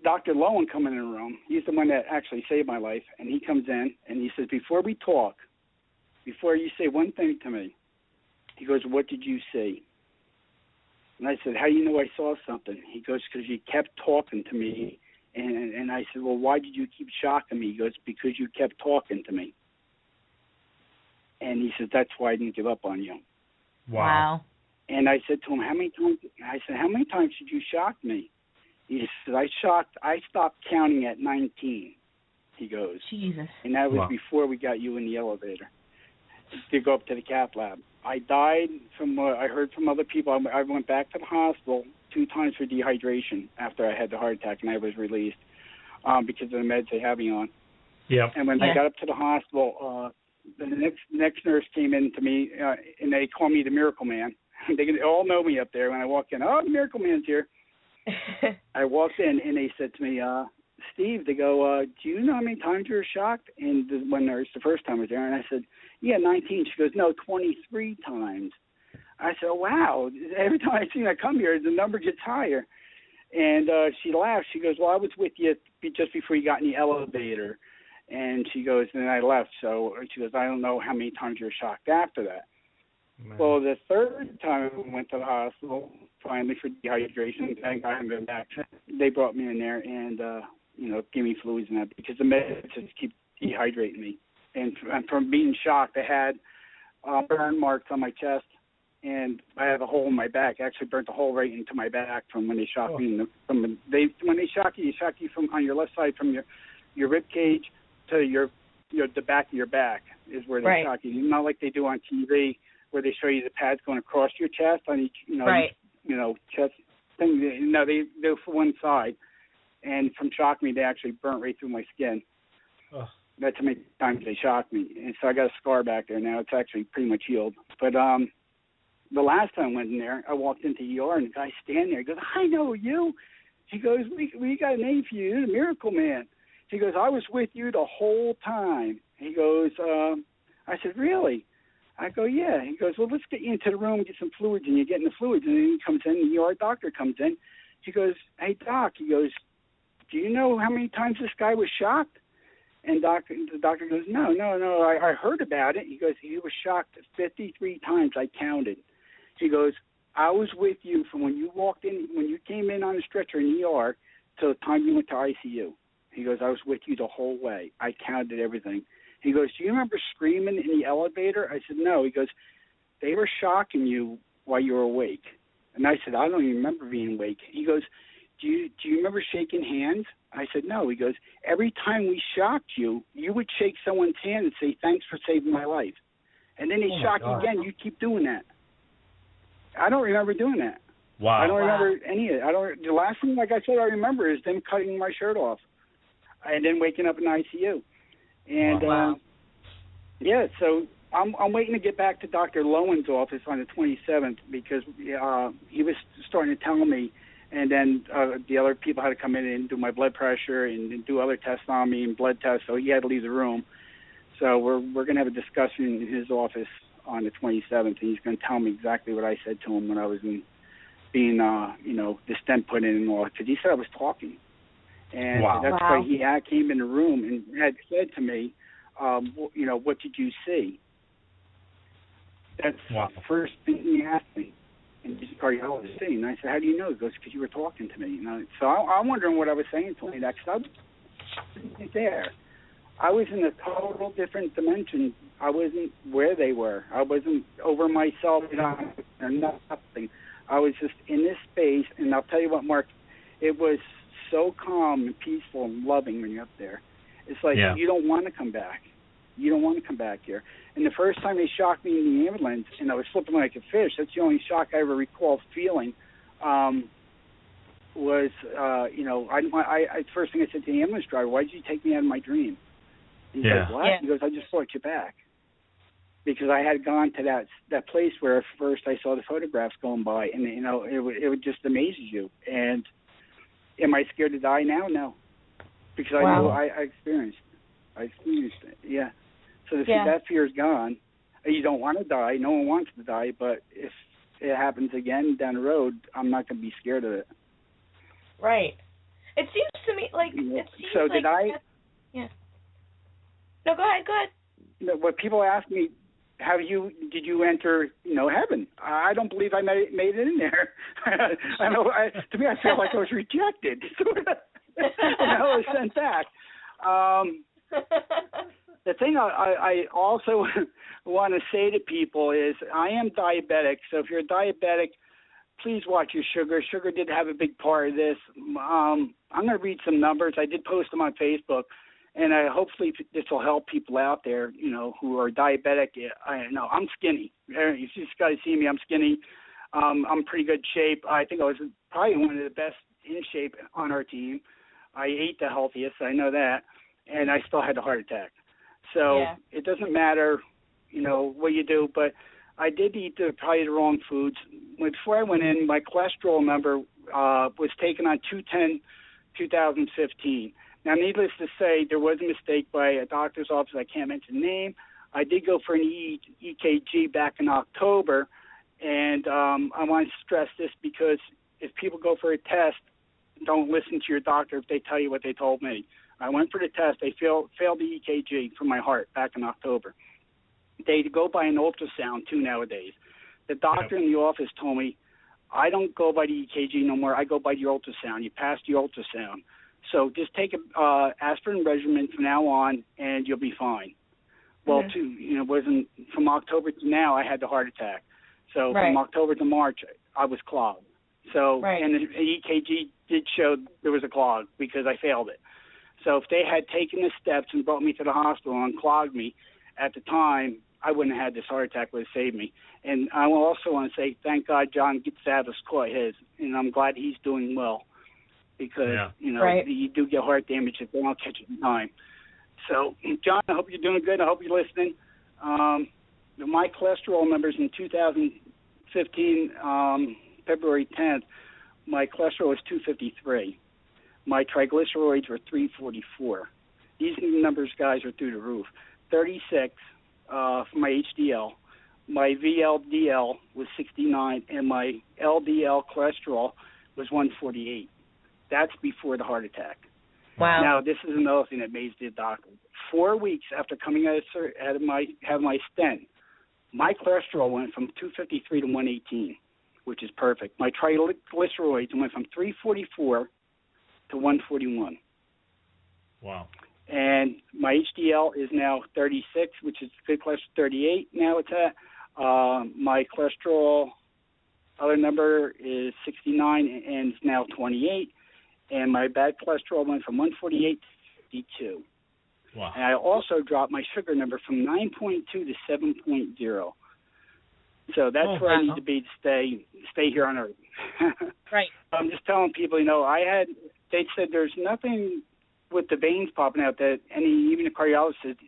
Dr. Lowen come in the room. He's the one that actually saved my life. And he comes in, and he says, before we talk, before you say one thing to me, he goes, what did you see? And I said, how do you know I saw something? He goes, because you kept talking to me. And I said, well, why did you keep shocking me? He goes, because you kept talking to me. And he said, that's why I didn't give up on you. Wow. And I said to him, how many times did you shock me? He said, I stopped counting at 19, he goes. Jesus. And that was before we got you in the elevator to go up to the cath lab. I died from what I heard from other people. I went back to the hospital 2 times for dehydration after I had the heart attack, and I was released because of the meds they had me on. Yeah. And when I got up to the hospital, the next nurse came in to me, and they call me the Miracle Man. They all know me up there. When I walk in, the Miracle Man's here. I walked in, and they said to me, Steve, they go, do you know how many times you were shocked? And one nurse, the first time I was there, and I said, yeah, 19. She goes, no, 23 times. I said, oh, wow. Every time I see I come here, the number gets higher. And she laughed. She goes, well, I was with you just before you got in the elevator. And she goes, and then I left. So she goes, I don't know how many times you were shocked after that. Man. Well, the third time I went to the hospital, finally for dehydration, thank God I'm going back. They brought me in there and, gave me fluids and that because the meds just keep dehydrating me. And from being shocked, I had burn marks on my chest, and I have a hole in my back. I actually burnt a hole right into my back from when they shocked me. When they shock you from on your left side from your rib cage to the back of your back is where they shock you. Not like they do on TV where they show you the pads going across your chest on each chest thing. No, they do for one side. And from shock me, they actually burnt right through my skin. Oh. That's how many times they shocked me. And so I got a scar back there now. It's actually pretty much healed. But the last time I went in there, I walked into ER, and the guy standing there. He goes, I know you. He goes, we got a name for you. You're the Miracle Man. He goes, I was with you the whole time. He goes, I said, really? I go, yeah. He goes, well, let's get you into the room and get some fluids. And you get in the fluids. And then he comes in, the ER doctor comes in. He goes, hey, Doc. He goes, do you know how many times this guy was shocked? And the doctor goes, no, I heard about it. He goes, he was shocked 53 times, I counted. He goes, I was with you from when you walked in, when you came in on the stretcher in ER till the time you went to ICU. He goes, I was with you the whole way. I counted everything. He goes, do you remember screaming in the elevator? I said, no. He goes, they were shocking you while you were awake. And I said, I don't even remember being awake. He goes, do you remember shaking hands? I said, no. He goes, every time we shocked you, you would shake someone's hand and say, thanks for saving my life. And then they shock you again. You keep doing that. I don't remember doing that. Wow. I don't remember any of it. The last thing, like I said, I remember is them cutting my shirt off and then waking up in ICU. And, so I'm waiting to get back to Dr. Lowen's office on the 27th because he was starting to tell me. And then the other people had to come in and do my blood pressure and do other tests on me and blood tests, so he had to leave the room. So we're going to have a discussion in his office on the 27th, and he's going to tell me exactly what I said to him when I was being the stent put in and all, because he said I was talking. And that's why he came in the room and had said to me, what did you see? That's the first thing he asked me. And he's a cardiologist. And I said, how do you know? He goes, because you were talking to me. So I'm wondering what I was saying to him. Because I wasn't there. I was in a total different dimension. I wasn't where they were. I wasn't over myself or nothing. I was just in this space. And I'll tell you what, Mark, it was so calm and peaceful and loving when you're up there. It's like you don't want to come back. You don't want to come back here. And the first time they shocked me in the ambulance, and I was flipping like a fish, that's the only shock I ever recall feeling, was, the first thing I said to the ambulance driver, why did you take me out of my dream? And he goes, what? He goes, I just brought you back. Because I had gone to that place where first I saw the photographs going by, and, it just amazes you. And am I scared to die now? No. Because I know I experienced it, yeah. So that fear is gone. You don't want to die. No one wants to die, but if it happens again down the road, I'm not going to be scared of it. Right. It seems to me like it seems so like did I? Yeah. No, go ahead. When people ask me, did you enter, heaven? I don't believe I made it in there. I know. To me, I feel like I was rejected. I was sent back. The thing I also want to say to people is I am diabetic. So if you're diabetic, please watch your sugar. Sugar did have a big part of this. I'm going to read some numbers. I did post them on Facebook. And hopefully this will help people out there, who are diabetic. I know I'm skinny. You just got to see me. I'm skinny. I'm pretty good shape. I think I was probably one of the best in shape on our team. I ate the healthiest. I know that. And I still had a heart attack. So It doesn't matter, what you do. But I did eat probably the wrong foods. Before I went in, my cholesterol number was taken on 2/10/2015. Now, needless to say, there was a mistake by a doctor's office. I can't mention the name. I did go for an EKG back in October, and I want to stress this because if people go for a test, don't listen to your doctor if they tell you what they told me. I went for the test. They failed the EKG for my heart back in October. They go by an ultrasound, too, nowadays. The doctor in the office told me, I don't go by the EKG no more. I go by your ultrasound. You passed the ultrasound. So just take a aspirin regimen from now on, and you'll be fine. Well, wasn't from October to now, I had the heart attack. So from October to March, I was clogged. So and the EKG did show there was a clog because I failed it. So if they had taken the steps and brought me to the hospital and clogged me at the time, I wouldn't have had this heart attack. Would have saved me. And I also want to say thank God John Savas caught his, and I'm glad he's doing well. Because, you do get heart damage if they don't catch it in time. So, John, I hope you're doing good. I hope you're listening. My cholesterol numbers in 2015, February 10th, my cholesterol was 253. My triglycerides were 344. These numbers, guys, are through the roof. 36 for my HDL. My VLDL was 69, and my LDL cholesterol was 148. That's before the heart attack. Wow. Now, this is another thing that amazed the doctor. 4 weeks after coming out of my stent, my cholesterol went from 253 to 118, which is perfect. My triglycerides went from 344 to 141. Wow. And my HDL is now 36, which is good cholesterol, 38 now it's at. My cholesterol, other number is 69 and it's now 28. And my bad cholesterol went from 148 to 52. Wow. And I also dropped my sugar number from 9.2 to 7.0. So that's where I need to be to stay here on Earth. Right. I'm just telling people, they said there's nothing with the veins popping out that even the cardiologist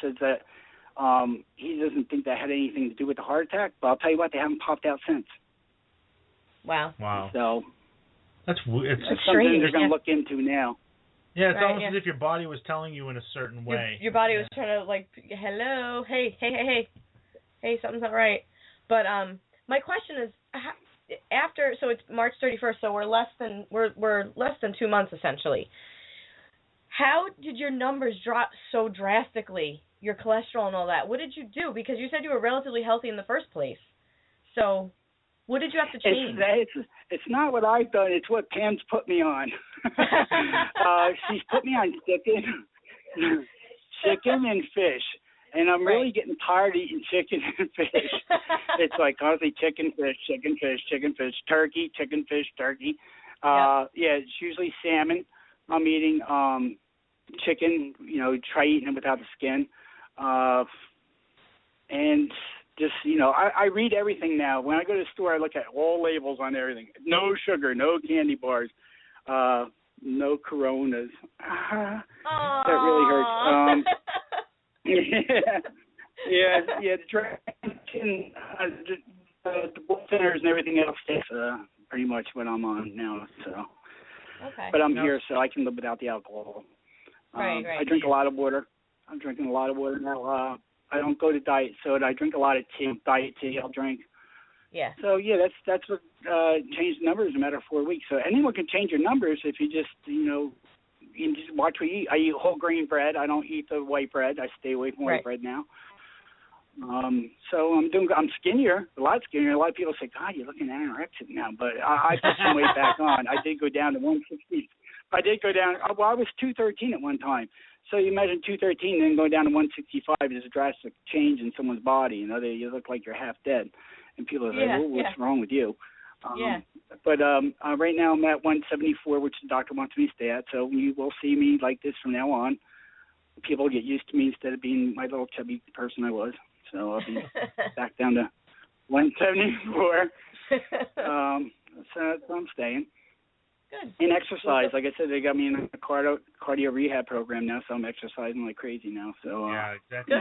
says that he doesn't think that had anything to do with the heart attack. But I'll tell you what, they haven't popped out since. Wow. So it's something they're going to look into now. Yeah, it's almost as if your body was telling you in a certain way. Your body was trying to hello, hey, something's not right. But my question is, after, so it's March 31st, so we're less than 2 months essentially. How did your numbers drop so drastically? Your cholesterol and all that. What did you do? Because you said you were relatively healthy in the first place. So, what did you have to change? It's not what I've done. It's what Pam's put me on. She's put me on chicken and fish. And I'm really getting tired of eating chicken and fish. It's like constantly chicken, fish, turkey, chicken, fish, turkey. It's usually salmon. I'm eating chicken, try eating it without the skin. And just, I read everything now. When I go to the store, I look at all labels on everything. No sugar, no candy bars, no Coronas. That really hurts. The drinking, the blood thinners and everything else is pretty much what I'm on now. So, but I'm here, so I can live without the alcohol. Right. I drink a lot of water. I'm drinking a lot of water now. I don't go to diet soda. I drink a lot of tea. Diet tea I'll drink. Yeah. So yeah, that's what changed the numbers in a matter of 4 weeks. So anyone can change your numbers if you just you just watch what you eat. I eat whole grain bread. I don't eat the white bread. I stay away from white bread now. So I'm skinnier, a lot skinnier. A lot of people say, God, you're looking anorexic now, but I put some weight back on. I did go down to 160. I did go down. Well, I was 213 at one time. So you imagine 213, then going down to 165 is a drastic change in someone's body. You look like you're half dead, and people are like, "Oh, what's wrong with you?" But right now I'm at 174, which the doctor wants me to stay at. So you will see me like this from now on. People get used to me instead of being my little chubby person I was. So I'll be back down to 174. So I'm staying. Good. And exercise, like I said, they got me in a cardio rehab program now, so I'm exercising like crazy now. So yeah, exactly.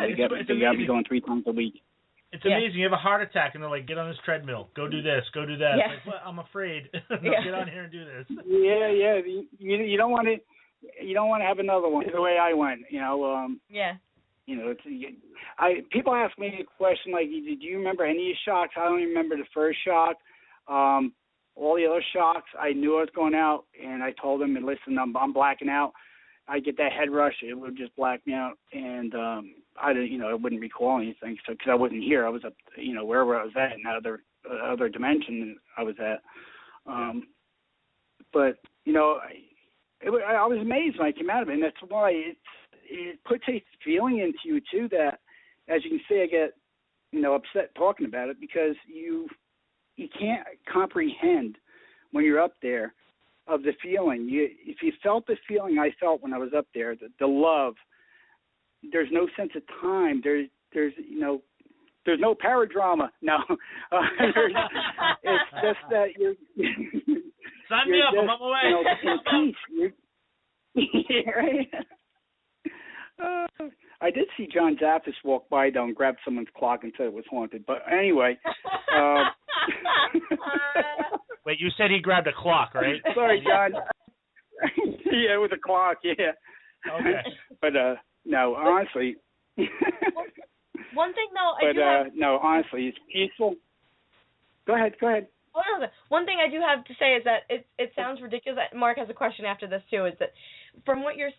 They got me going 3 times a week. It's amazing. You have a heart attack, and they're like, "Get on this treadmill. Go do this. Go do that." Yeah. Like, well, I'm afraid. No, get on here and do this. Yeah. You don't want to. You don't want to have another one. The way I went, people ask me a question like, "Do you remember any of the shocks?" I don't even remember the first shock. All the other shocks, I knew I was going out, and I told them, and listen, I'm blacking out. I get that head rush, it would just black me out, and I wouldn't recall anything, so because I wasn't here, I was up, wherever I was at, in other dimension I was at. But I was amazed when I came out of it, and that's why it puts a feeling into you too that, as you can see, I get upset talking about it because you can't comprehend when you're up there of the feeling. If you felt the feeling I felt when I was up there, the love, there's no sense of time. There's no paradrama. No, it's just that you're. Sign me up. I'm on my way. In peace. Right. I did see John Zaffis walk by though and grab someone's clock and said it was haunted. But anyway. Wait, you said he grabbed a clock, right? Sorry, John. Yeah, with a clock, yeah. Okay. But no, honestly. One thing though, no, honestly, it's peaceful. Go ahead. One thing I do have to say is that it sounds ridiculous. Mark has a question after this too. Is that from what you're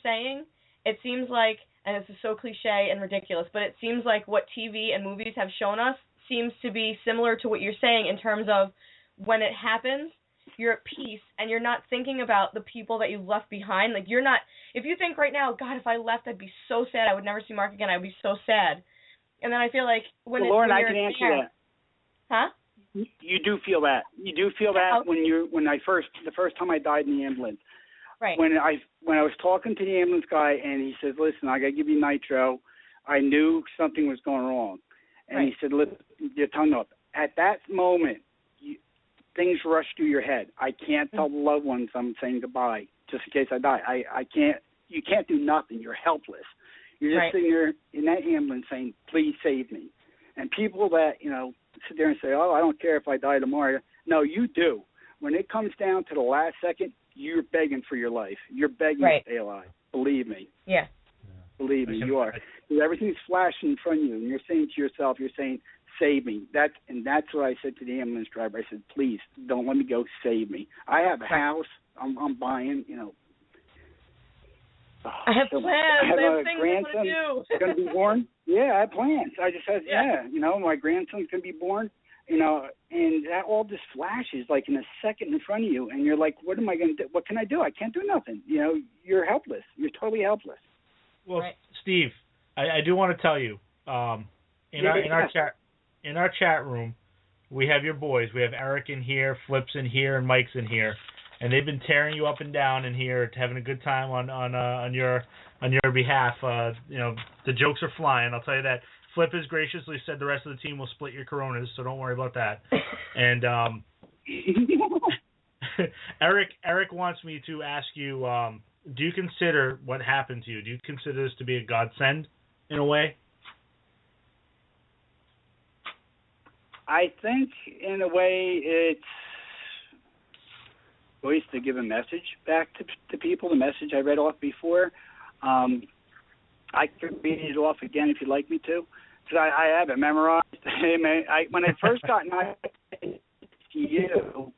saying, it seems like, and this is so cliche and ridiculous, but it seems like what TV and movies have shown us seems to be similar to what you're saying in terms of when it happens, you're at peace and you're not thinking about the people that you left behind. Like you're not, if you think right now, God, if I left, I'd be so sad. I would never see Mark again. I'd be so sad. And then I feel like Lauren, I can answer that. Huh? You do feel that. You do feel that the first time I died in the ambulance. Right. When I was talking to the ambulance guy and he says, "Listen, I got to give you nitro," I knew something was going wrong. And he said, "Listen, your tongue up." At that moment, things rush through your head. I can't tell the loved ones I'm saying goodbye just in case I die. I can't. You can't do nothing. You're helpless. You're just sitting there in that ambulance saying, "Please save me." And people that sit there and say, "Oh, I don't care if I die tomorrow." No, you do. When it comes down to the last second, you're begging for your life. You're begging to stay alive. Believe me. Yeah. Believe me, you are. Everything's flashing in front of you, and you're saying to yourself, you're saying, "Save me." That's what I said to the ambulance driver. I said, "Please, don't let me go. Save me. I have a house. I'm buying. I have plans. I have things I want to do. Going to be born. Yeah, I have plans. I just said, my grandson's going to be born. And that all just flashes like in a second in front of you, and you're like, "What am I going to do? What can I do? I can't do nothing." You're helpless. You're totally helpless. Well, Steve, I do want to tell you, in our chat room, we have your boys. We have Eric in here, Flip's in here, and Mike's in here, and they've been tearing you up and down in here, having a good time on your behalf. The jokes are flying. I'll tell you that. Flip has graciously said the rest of the team will split your Coronas, so don't worry about that. And Eric wants me to ask you, do you consider what happened to you? Do you consider this to be a godsend in a way? I think in a way it's ways to give a message back to people, the message I read off before. I could read it off again if you'd like me to. I have it memorized. Hey, man, when I first got nice to you,